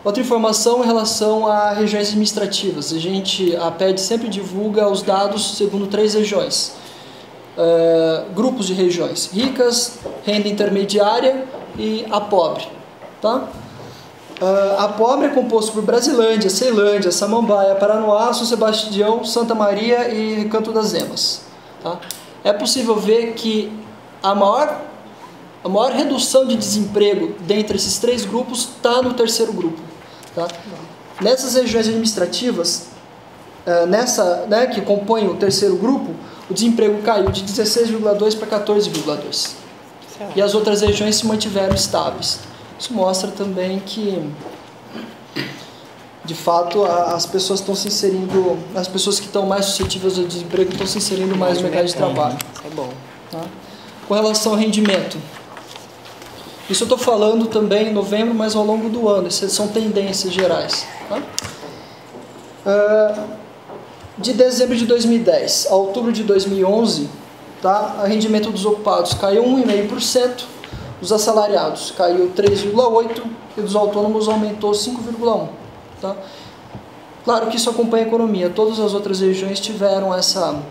Outra informação em relação a regiões administrativas. A PED sempre divulga os dados segundo 3 regiões. Grupos de regiões: ricas, renda intermediária e a pobre. Tá? A pobre é composto por Brasilândia, Ceilândia, Samambaia, Paranoá, São Sebastião, Santa Maria e Canto das Emas. Tá? É possível ver que a maior redução de desemprego dentre esses 3 grupos está no terceiro grupo. Tá? Nessas regiões administrativas, que compõem o terceiro grupo, o desemprego caiu de 16,2 para 14,2. E as outras regiões se mantiveram estáveis. Isso mostra também que, de fato, as pessoas estão se inserindo, as pessoas que estão mais suscetíveis ao desemprego estão se inserindo mais no mercado de trabalho. É bom. Tá? Com relação ao rendimento, isso eu estou falando também em novembro, mas ao longo do ano. Essas são tendências gerais. Tá? De dezembro de 2010 a outubro de 2011, tá? O rendimento dos ocupados caiu 1,5%, dos assalariados caiu 3,8% e dos autônomos aumentou 5,1%. Tá? Claro que isso acompanha a economia. Todas as outras regiões tiveram essa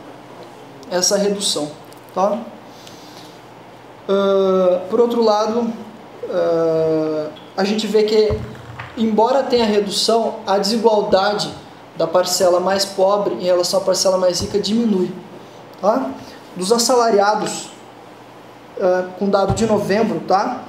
redução. Tá? Por outro lado, a gente vê que, embora tenha redução, a desigualdade da parcela mais pobre em relação à parcela mais rica diminui. Tá? Dos assalariados, com dado de novembro, tá?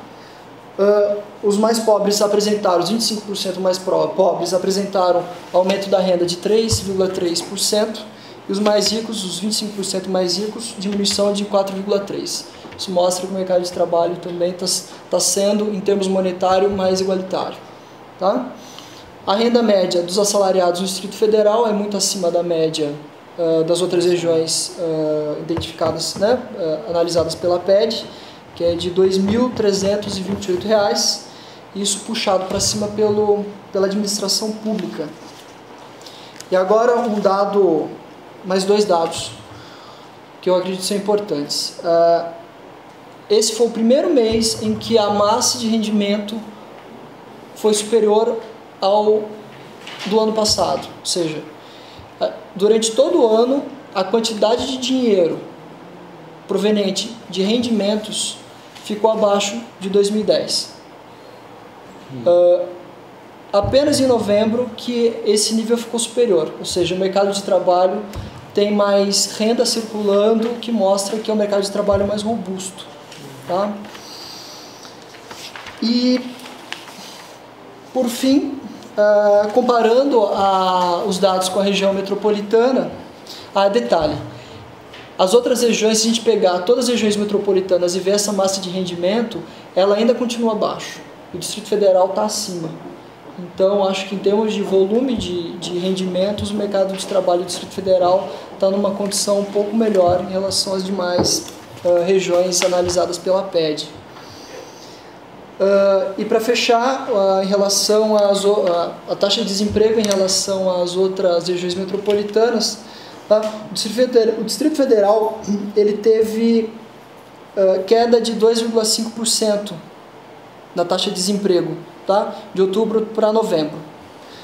Os mais pobres apresentaram, os 25% mais pobres apresentaram aumento da renda de 3,3%, e os mais ricos, os 25% mais ricos, diminuição de 4,3%. Isso mostra que o mercado de trabalho também está sendo, em termos monetários, mais igualitário. Tá? A renda média dos assalariados no Distrito Federal é muito acima da média das outras regiões identificadas, analisadas pela PED, que é de R$ 2.328, isso puxado para cima pela administração pública. E agora mais 2 dados que eu acredito ser importantes. Esse foi o primeiro mês em que a massa de rendimento foi superior ao do ano passado. Ou seja, durante todo o ano, a quantidade de dinheiro proveniente de rendimentos ficou abaixo de 2010. Apenas em novembro que esse nível ficou superior. Ou seja, o mercado de trabalho tem mais renda circulando, que mostra que é um mercado de trabalho mais robusto. Tá? E, por fim, comparando os dados com a região metropolitana, detalhe, as outras regiões, se a gente pegar todas as regiões metropolitanas e ver essa massa de rendimento, ela ainda continua abaixo. O Distrito Federal está acima. Então, acho que em termos de volume de rendimentos, o mercado de trabalho do Distrito Federal está numa condição um pouco melhor em relação às demais regiões analisadas pela PED. E para fechar, em relação à taxa de desemprego em relação às outras regiões metropolitanas, o Distrito Federal ele teve queda de 2,5% na taxa de desemprego, tá? De outubro para novembro.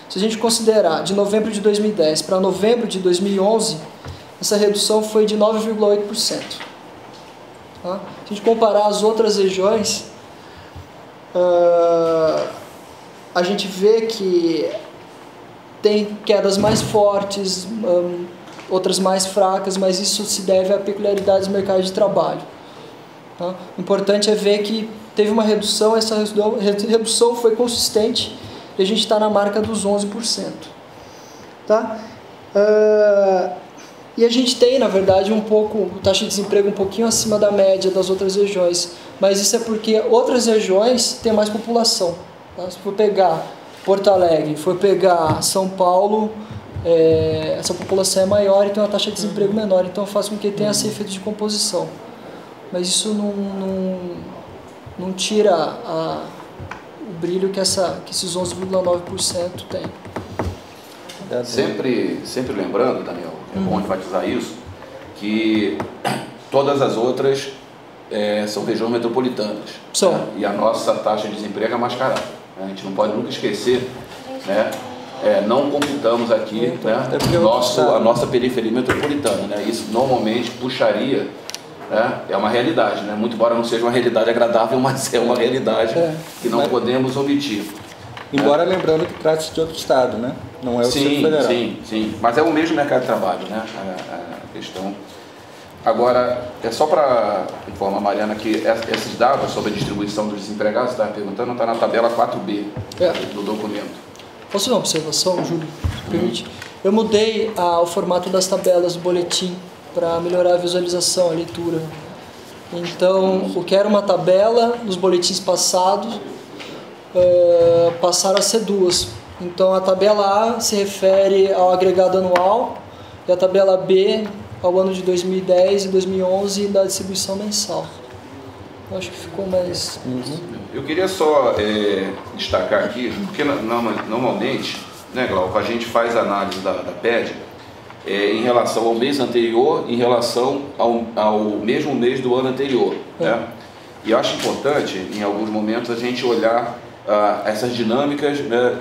Se a gente considerar de novembro de 2010 para novembro de 2011, essa redução foi de 9,8%. Tá? Se a gente comparar as outras regiões, a gente vê que tem quedas mais fortes, outras mais fracas, mas isso se deve a peculiaridades do mercado de trabalho. Tá? O importante é ver que teve uma redução, essa redução foi consistente e a gente está na marca dos 11%. Tá? E a gente tem, na verdade, taxa de desemprego um pouquinho acima da média das outras regiões, mas isso é porque outras regiões têm mais população. Tá? Se for pegar Porto Alegre, for pegar São Paulo, essa população é maior e tem uma taxa de desemprego menor, então faz com que tenha esse efeito de composição. Mas isso não tira o brilho que esses 11,9% tem. Sempre lembrando, Daniel, é bom enfatizar isso, que todas as outras são regiões metropolitanas. São. Né? E a nossa taxa de desemprego é mascarada. Né? A gente não pode nunca esquecer, né? Não computamos aqui, né, a nossa periferia metropolitana. Né? Isso normalmente puxaria, né? É uma realidade, né? Muito embora não seja uma realidade agradável, mas é uma realidade que não podemos omitir. Embora lembrando que trata-se de outro estado, né? Não é o Distrito Federal. Sim. Mas é o mesmo mercado de trabalho, né? A questão. Agora, é só para informar a Mariana que esses dados sobre a distribuição dos desempregados, você está perguntando, está na tabela 4B do documento. Posso dar uma observação, Júlio? Se permite? Eu mudei o formato das tabelas do boletim para melhorar a visualização, a leitura. Então, o que era uma tabela nos boletins passados, passaram a ser duas. Então, a tabela A se refere ao agregado anual e a tabela B ao ano de 2010 e 2011 da distribuição mensal. Eu acho que ficou mais... Eu queria só destacar aqui, porque normalmente, né, Glauco, a gente faz a análise da PED em relação ao mês anterior, em relação ao mesmo mês do ano anterior. Né? E eu acho importante, em alguns momentos, a gente olhar essas dinâmicas, né,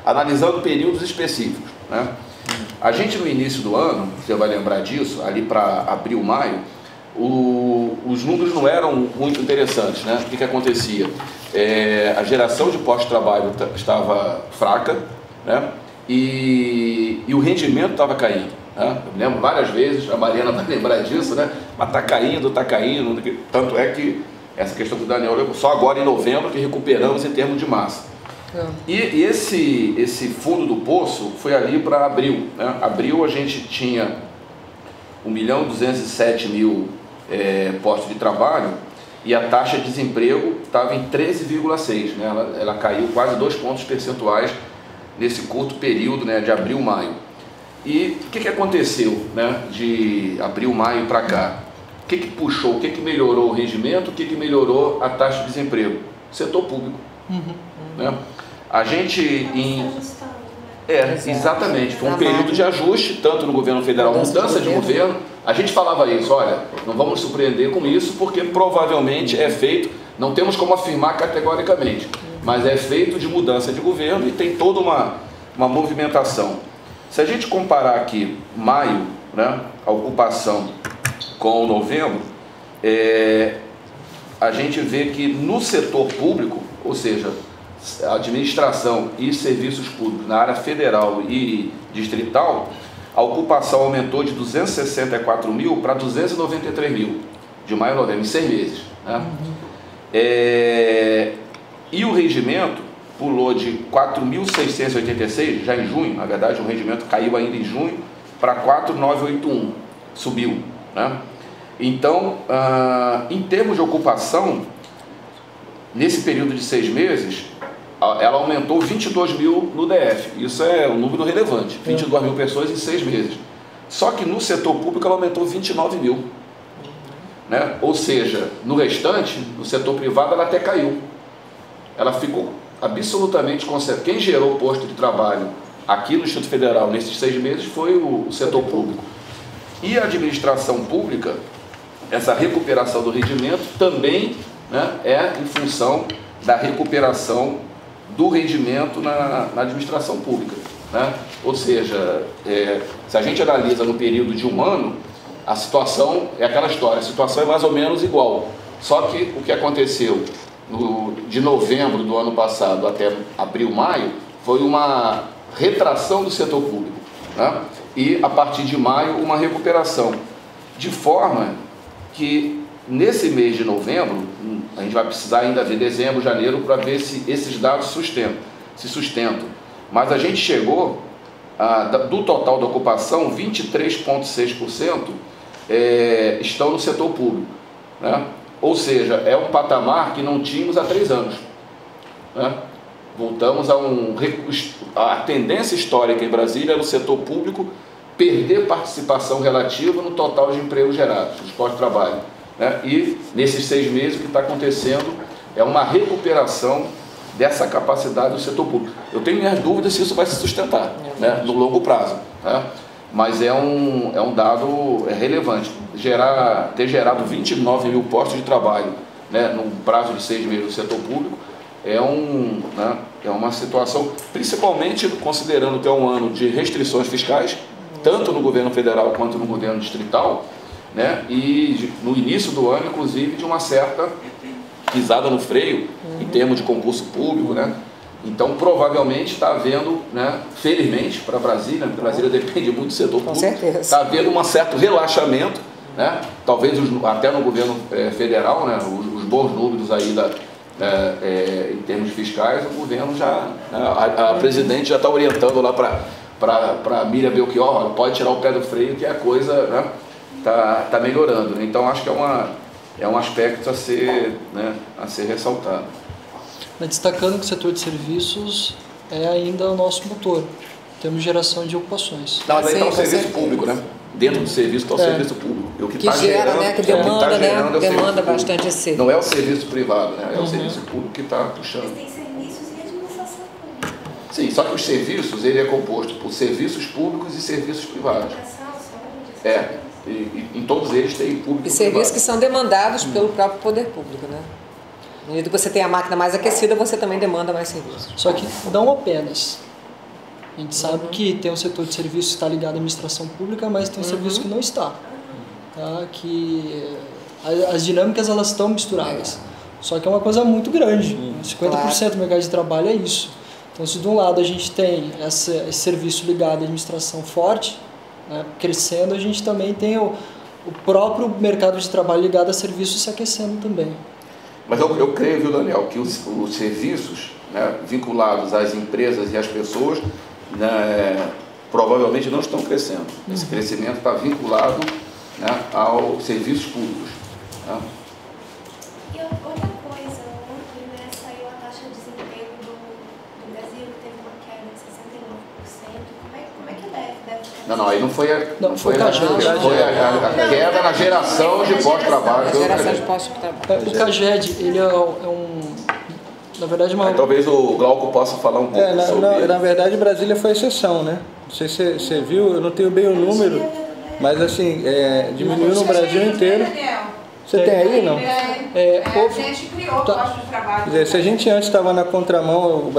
analisando períodos específicos. Né? A gente, no início do ano, você vai lembrar disso, ali para abril, maio, os números não eram muito interessantes. Né? O que acontecia? A geração de pós-trabalho estava fraca, né? E o rendimento estava caindo. Né? Eu me lembro várias vezes, a Mariana vai lembrar disso, né? Mas está caindo. Tanto é que essa questão que o Daniel lembra, só agora em novembro que recuperamos em termos de massa. E esse fundo do poço foi ali para abril. Né? Abril a gente tinha 1.207.000 postos de trabalho e a taxa de desemprego estava em 13,6%. Né? Ela caiu quase 2 pontos percentuais nesse curto período, né, de abril, maio. E o que aconteceu, né, de abril, maio para cá? O que puxou, o que melhorou o rendimento, o que melhorou a taxa de desemprego? Setor público. Né? A gente exatamente, foi um período de ajuste, tanto no governo federal, mudança de governo. A gente falava isso, olha, não vamos surpreender com isso, porque provavelmente é feito, não temos como afirmar categoricamente, mas é feito de mudança de governo e tem toda uma movimentação. Se a gente comparar aqui maio, né, a ocupação com novembro, a gente vê que no setor público, ou seja, administração e serviços públicos na área federal e distrital, a ocupação aumentou de 264 mil para 293 mil, de maio a novembro, em 6 meses. Né? E o rendimento pulou de 4.686, já em junho, na verdade o rendimento caiu ainda em junho, para 4.981, subiu. Né? Então, em termos de ocupação, nesse período de 6 meses, ela aumentou 22 mil no DF. Isso é um número relevante, 22 mil pessoas em 6 meses. Só que no setor público ela aumentou 29 mil. Né? Ou seja, no restante, no setor privado, ela até caiu. Ela ficou absolutamente concentrada. Quem gerou posto de trabalho aqui no Instituto Federal nesses 6 meses foi o setor público. E a administração pública, essa recuperação do rendimento também, né, é em função da recuperação do rendimento na administração pública. Né? Ou seja, se a gente analisa no período de um ano, a situação é aquela história, a situação é mais ou menos igual. Só que o que aconteceu de novembro do ano passado até abril, maio, foi uma retração do setor público. Né? E a partir de maio, uma recuperação. De forma que nesse mês de novembro, a gente vai precisar ainda ver dezembro, janeiro, para ver se esses dados se sustentam. Mas a gente chegou, do total da ocupação, 23,6% estão no setor público. Né? Ou seja, é um patamar que não tínhamos há 3 anos. Né? Voltamos a tendência histórica em Brasília no setor público perder participação relativa no total de empregos gerados, dos pós-trabalho. né? E nesses 6 meses o que está acontecendo é uma recuperação dessa capacidade do setor público. Eu tenho minhas dúvidas se isso vai se sustentar, né, no longo prazo, né? Mas é um dado relevante. Ter gerado 29 mil postos de trabalho, né, no prazo de 6 meses do setor público é uma situação, principalmente considerando que é um ano de restrições fiscais, tanto no governo federal quanto no governo distrital, né, e no início do ano, inclusive, de uma certa pisada no freio em termos de concurso público, né? Então, provavelmente está havendo, né, felizmente para Brasília depende muito do setor público, está havendo um certo relaxamento, né? Talvez até no governo federal, né, os bons números aí em termos fiscais, o governo já, a presidente já está orientando lá para Miriam Belchior, pode tirar o pé do freio que a coisa, né, tá melhorando. Então, acho que é um aspecto a ser ressaltado. Destacando que o setor de serviços é ainda o nosso motor, temos geração de ocupações. Não, mas aí está o serviço público, né? Dentro do serviço está o serviço público. O que gera, gerando, né? Que demanda, demanda bastante esse. Não é o serviço privado, né? É o serviço público que está puxando. Mas tem serviços e administração pública. Sim, só que os serviços, ele é composto por serviços públicos e serviços privados. E em todos eles tem público e serviços privado. que são demandados pelo próprio poder público, né? No momento que você tem a máquina mais aquecida, você também demanda mais serviços. Só que não apenas. A gente sabe que tem um setor de serviços que está ligado à administração pública, mas tem um serviço que não está. Tá? Que as dinâmicas elas estão misturadas. Só que é uma coisa muito grande. 50% do mercado de trabalho é isso. Então, se de um lado a gente tem esse serviço ligado à administração forte, né, crescendo, a gente também tem o próprio mercado de trabalho ligado a serviços se aquecendo também. Mas eu creio, viu, Daniel, que os serviços, né, vinculados às empresas e às pessoas, né, provavelmente não estão crescendo. Esse crescimento está vinculado, né, aos serviços públicos. Né? E outra coisa, ontem, né, saiu a taxa de desemprego do Brasil, que teve uma queda de 69%. Como é que deve ficar? Não, aí não foi a queda na geração de pós-trabalho. A geração de pós-trabalho. O CAGED, ele na verdade, talvez o Glauco possa falar um pouco sobre... Na verdade, Brasília foi exceção, né? Não sei se você viu, eu não tenho bem o número, mas assim, diminuiu no Brasil inteiro. Você tem aí, não? A gente criou o posto de trabalho. Quer dizer, se a gente antes estava na contramão,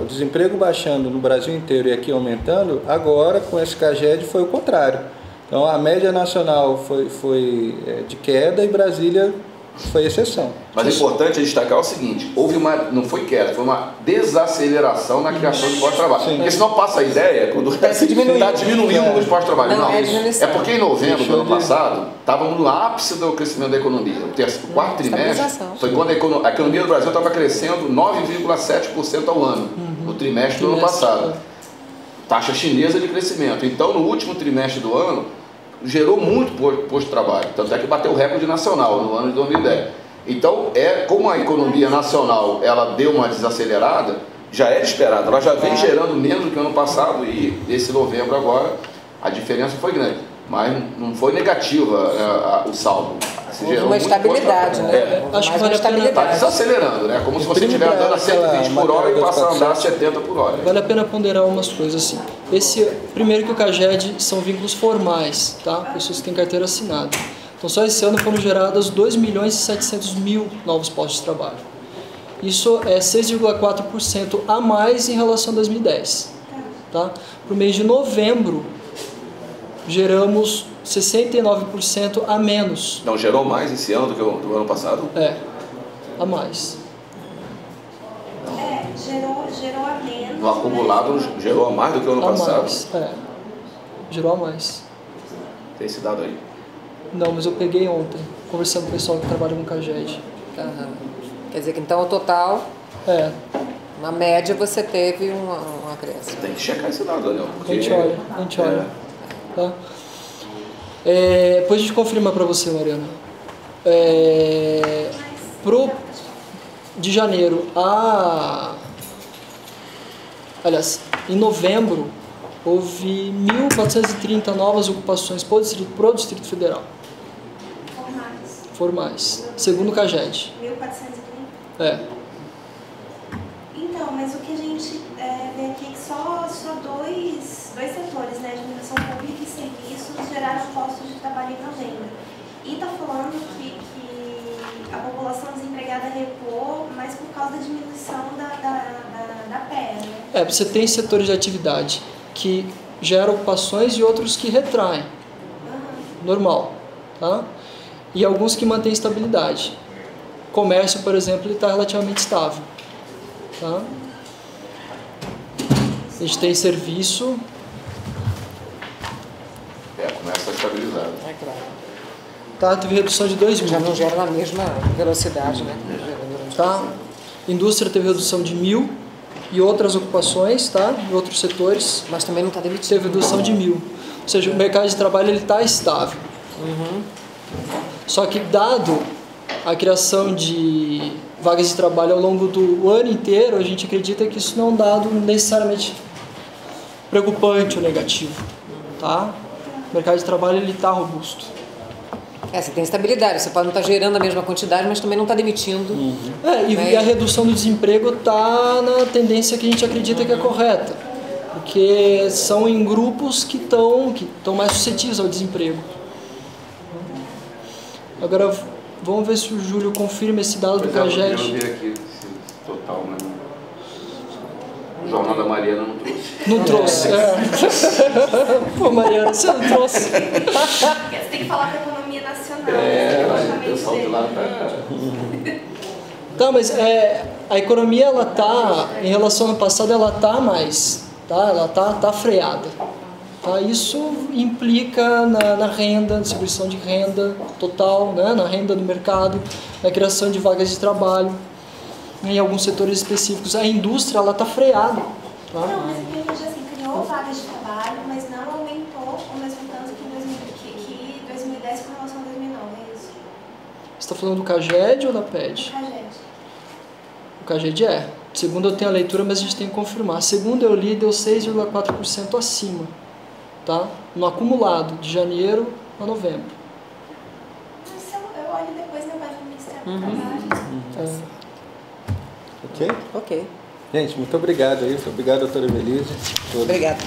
o desemprego baixando no Brasil inteiro e aqui aumentando, agora com esse CAGED foi o contrário. Então a média nacional foi de queda e Brasília foi exceção. Mas é importante destacar o seguinte, não foi queda, foi uma desaceleração na criação de pós-trabalho. Porque senão passa a ideia, quando está diminuindo os pós-trabalho. Não, é porque em novembro do ano passado, estávamos no ápice do crescimento da economia. O quarto trimestre foi quando a economia do Brasil estava crescendo 9,7% ao ano, no trimestre do ano passado. Taxa chinesa de crescimento. Então, no último trimestre do ano, gerou muito posto de trabalho, tanto é que bateu o recorde nacional no ano de 2010. Então, como a economia nacional ela deu uma desacelerada, já era esperada, ela já vem gerando menos do que o ano passado e esse novembro agora a diferença foi grande, mas não foi negativa o saldo. Houve uma estabilidade, né? Acho que vale a pena. Está desacelerando, né? Como se você estivesse andando a 120 por hora e passar a andar a 70 por hora. Vale a pena ponderar umas coisas assim. Primeiro que o CAGED são vínculos formais, tá? Pessoas que têm carteira assinada. Então só esse ano foram gerados 2.700.000 novos postos de trabalho. Isso é 6,4% a mais em relação a 2010. Tá? Para o mês de novembro, geramos 69% a menos. Não gerou mais esse ano do que do ano passado? A mais. Gerou a menos. No acumulado gerou a mais do que o ano passado? Mais, gerou a mais. Tem esse dado aí? Não, mas eu peguei ontem, conversando com o pessoal que trabalha com o CAGED. Quer dizer que então o total, na média, você teve uma crescimento. Tem que checar esse dado, Daniel. A gente olha. Tá? Depois a gente confirma para você, Mariana. De janeiro aliás, em novembro, houve 1.430 novas ocupações pro Distrito Federal. formais, segundo o CAGED. 1.430? É. Então, mas o que a gente vê aqui é que só dois setores, né, administração pública e serviços, geraram postos de trabalho e renda. E está falando que a população desempregada recuou, mas por causa da diminuição da PE, né? Você tem setores de atividade que geram ocupações e outros que retraem. Normal. Tá? E alguns que mantêm estabilidade. Comércio, por exemplo, está relativamente estável. Tá? A gente tem serviço. Começa a estabilizar. É claro. Tá, teve redução de 2 mil. Já não gera na mesma velocidade, né? Tá? Indústria teve redução de 1.000 e outras ocupações, tá? E outros setores. Mas também não está demitido. Teve redução de 1.000. Ou seja, o mercado de trabalho está estável. Só que dado a criação de vagas de trabalho ao longo do ano inteiro, a gente acredita que isso não é um dado necessariamente preocupante ou negativo. Tá? O mercado de trabalho está robusto. Você tem estabilidade, você pode não estar gerando a mesma quantidade, mas também não está demitindo. E a redução do desemprego está na tendência que a gente acredita que é correta. Porque são em grupos que estão mais suscetíveis ao desemprego. Agora, vamos ver se o Júlio confirma esse dado do CAGED. Eu vi aqui esse total, né? O Jornal da Mariana não trouxe. Não trouxe, Pô, Mariana, você não trouxe. Você tem que falar com a economia nacional. O pessoal de lá Tá, mas a economia, ela tá, em relação ao ano passado, ela tá mais, tá? Ela tá freada. Tá? Isso implica na renda, na distribuição de renda total, né? Na renda do mercado, na criação de vagas de trabalho, em alguns setores específicos. A indústria, ela está freada. Tá? Não, mas aqui a gente assim, criou vagas de trabalho, mas não aumentou o mesmo tanto que 2010 com relação a 2009, é isso? Você está falando do CAGED ou da PED? O CAGED. O CAGED Segundo eu tenho a leitura, mas a gente tem que confirmar. Segundo eu li, deu 6,4% acima. Tá? No acumulado, de janeiro a novembro. Mas eu olho depois na página do Ministério do Trabalho. Ok? Ok. Gente, muito obrigado aí. Obrigado, doutora Evelise. Obrigada.